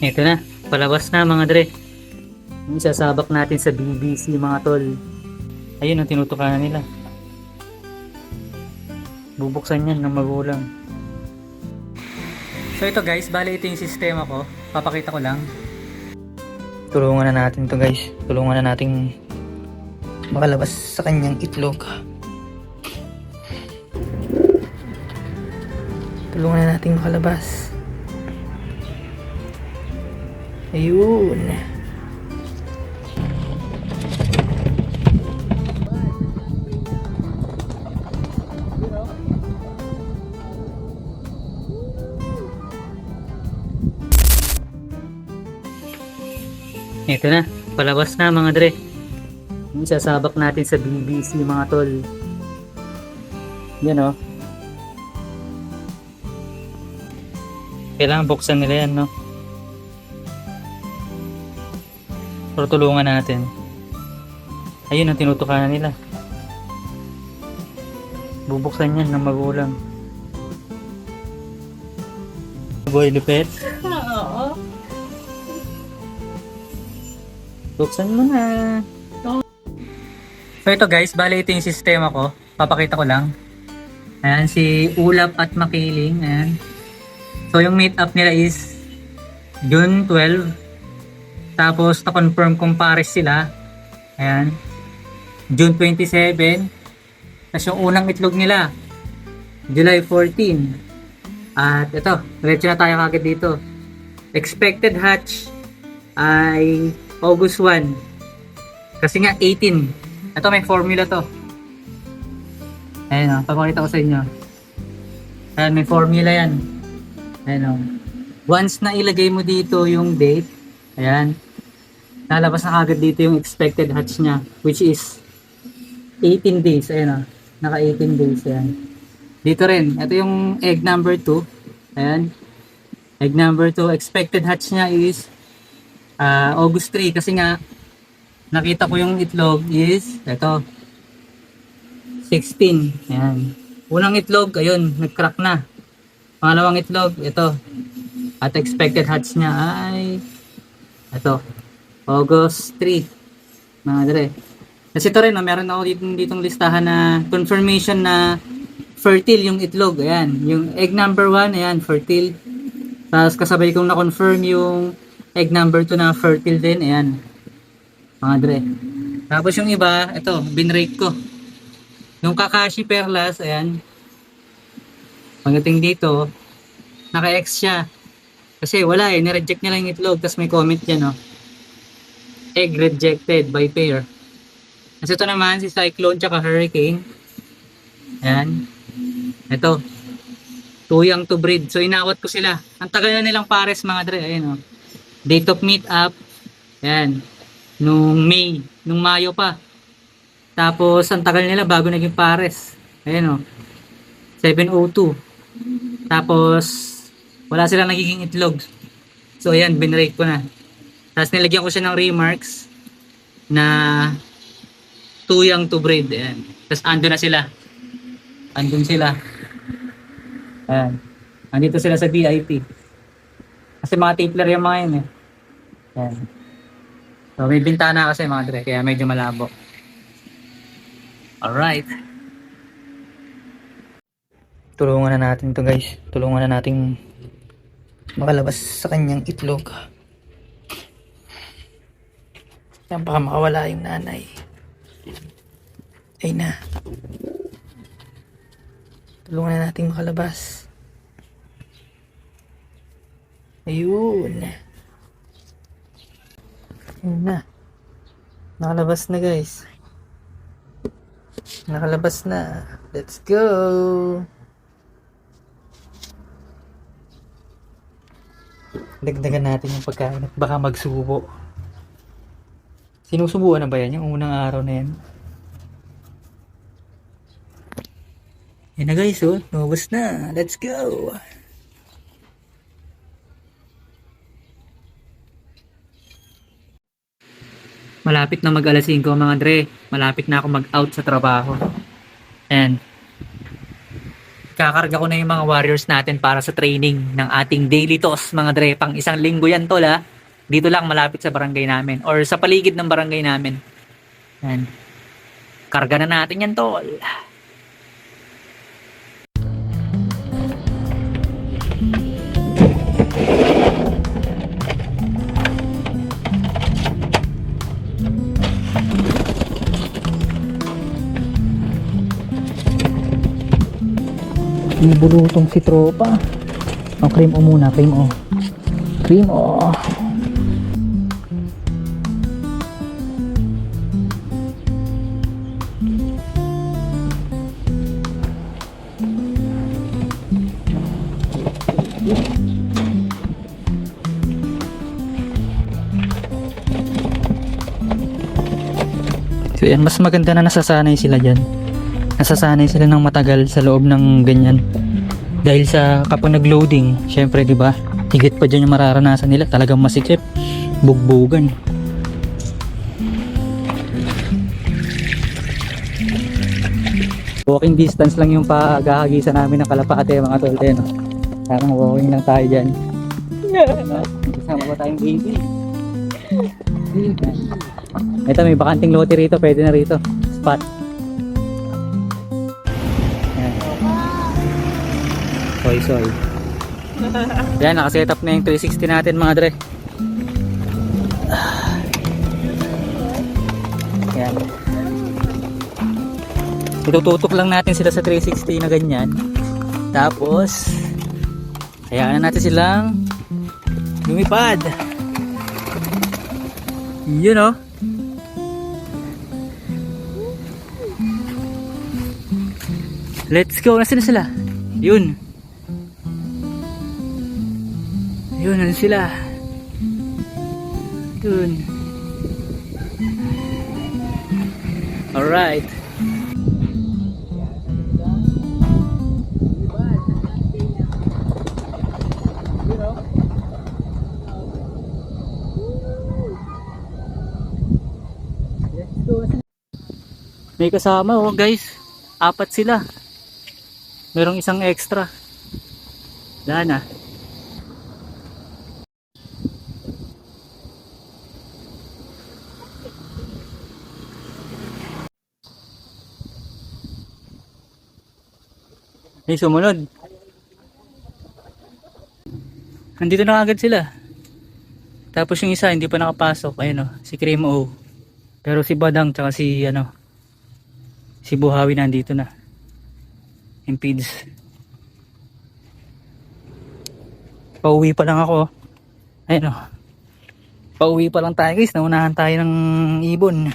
Ito na, palabas na mga dre. Yung sasabak natin sa BBC mga tol. Ayun ang tinutukanan nila. Bubuksan yan ng magulang. So ito guys, bali ito yung sistema ko. Papakita ko lang. Tulungan na natin to guys. Tulungan na natin makalabas sa kanyang itlog. Tulungan na natin makalabas. Ayun. Ito na, palabas na mga dre. Yung sasabak natin sa BBC mga tol. Yan o. Kailangan buksan nila yan, no? Pero tulungan natin. Ayun ang tinutukanan nila. Bubuksan yan ng magulang. Boy, lupet. Oo. Buksan mo na. So ito guys, bali ito yung sistema ko. Papakita ko lang. Ayan, si Ulap at Makiling. Ayan. So yung meet up nila is June 12. Tapos na-confirm kung pares sila. Ayan. June 27. Tapos yung unang itlog nila, July 14. At ito, diretso na tayo kagad dito. Expected hatch ay August 1. Kasi nga 18. Ito may formula to. Ayan o, papakita ko sa inyo. Ayan, may formula yan. Ayan o. Once na ilagay mo dito yung date, ayan, lalabas na kagad dito yung expected hatch niya, which is 18 days. Ayan o, naka 18 days. Ayan. Dito rin, ito yung egg number 2. Ayan. Egg number 2, expected hatch niya is August 3 kasi nga nakita ko yung itlog is ito 16. Ayan. Unang itlog, ayun, nag-crack na. Pangalawang itlog, ito. At expected hatch niya ay ito, August 3. Mga dre. Kasi ito rin, meron ako ditong listahan na confirmation na fertile yung itlog. Ayan. Yung egg number 1, ayan, fertile. Tapos kasabay kong na-confirm yung egg number 2 na fertile din. Ayan. Mga dre. Tapos yung iba, ito, binrake ko. Yung Kakashi Perlas, ayan. Pagdating dito, naka-X siya. Kasi wala eh, nireject niya lang yung itlog. Tapos may comment dyan, no. Egg rejected by pair. Kasi ito naman, si Cyclone tsaka Hurricane. Ayan. Ito. Too young to breed. So inawat ko sila. Ang tagal na nilang pares mga dre. Ayan, no. Date of meet up. Ayan. Nung May. Nung Mayo pa. Tapos, ang tagal nila bago naging pares. Ayan o. 702. Tapos, wala silang nagiging itlog. So, ayan, binrake ko na. Tapos, nilagyan ko siya ng remarks na too young to breed. Ayan. Tapos, andun na sila. Andun sila. Ayan. Andito sila sa VIP. Kasi mga tipler yung mga yun eh. Ayan. So, may bintana kasi mga dre, kaya medyo malabo. Alright. Tulungan na natin to guys. Tulungan na natin makalabas sa kanyang itlog. Yan, baka makawala yung nanay. Ay na. Tulungan na natin makalabas. Ayun. Ayun na. Nakalabas na guys. Nakalabas na. Let's go. Dagdagan natin yung pagkain at baka magsubo. Sinusubuan na ba yan? Yung unang araw na yan? Yan na guys, oh. Lumabas na. Let's go. Malapit na mag alas 5 mga dre. Malapit na ako mag out sa trabaho. And ikakarga ko na yung mga warriors natin para sa training ng ating daily toss mga dre. Pang isang linggo yan tol ha. Dito lang malapit sa barangay namin or sa paligid ng barangay namin. Yan. Karga na natin yan tol. Ibulutong si tropa. Ang cream o muna, cream o. Cream o. So yan, mas maganda na nasasanay sila dyan. Nasasanay sila ng matagal sa loob ng ganyan. Dahil sa kapag nag-loading, syempre 'di ba? Higit pa diyan yung mararanasan nila, talagang masikip, bugbugan. Walking distance lang yung paghahagisan namin ng kalapate mga tol. No? Parang walking lang tayo diyan. Kasama pa tayong baby. Ito may bakanting lote rito, pwede na rito. Spot. Soy. Yan, nakaset up na yung 360 natin mga dre. Yan. Itututok lang natin sila sa 360 na ganyan. Tapos, hayaan na natin silang lumipad. Yun o. Let's go. Nasaan na sila? Yun. Yun, ano sila? Yun. Alright. May kasama oh guys. 4 sila. Merong isang extra. Wala na. May sumunod. Nandito na agad sila. Tapos yung isa hindi pa nakapasok. Ayun o, si Cream O. Pero si Badang tsaka si si Buhawi nandito na. Impedes. Pauwi pa lang ako. Ayun o. Pauwi pa lang tayo guys. Naunahan tayo ng ibon.